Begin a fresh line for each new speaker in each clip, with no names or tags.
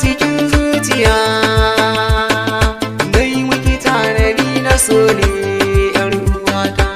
cikin zuciya, dai muke tanadi na so ne yar uwata.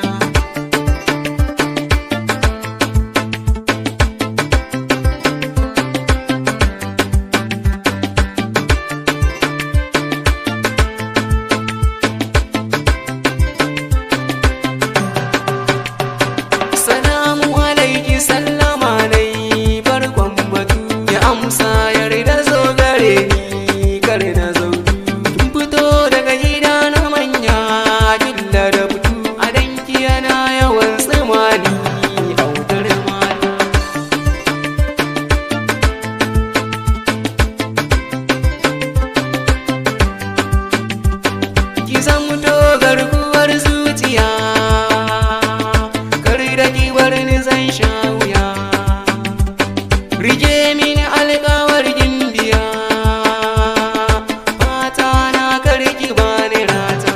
Salamu alaiki sallama nai farkon batu, ya amsa yarda zo gare ni kar na zautu. Tun fito daga gida na manya killa da fito, a danki yana yawan tsimani autar mata. Ki zamto garkuwar zuciya, kar da ki bar ni zan sha wuya. Rike mini alƙawar gimbiya, fata na kar ki bani rata.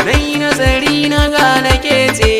Nai nazari na gane ke ce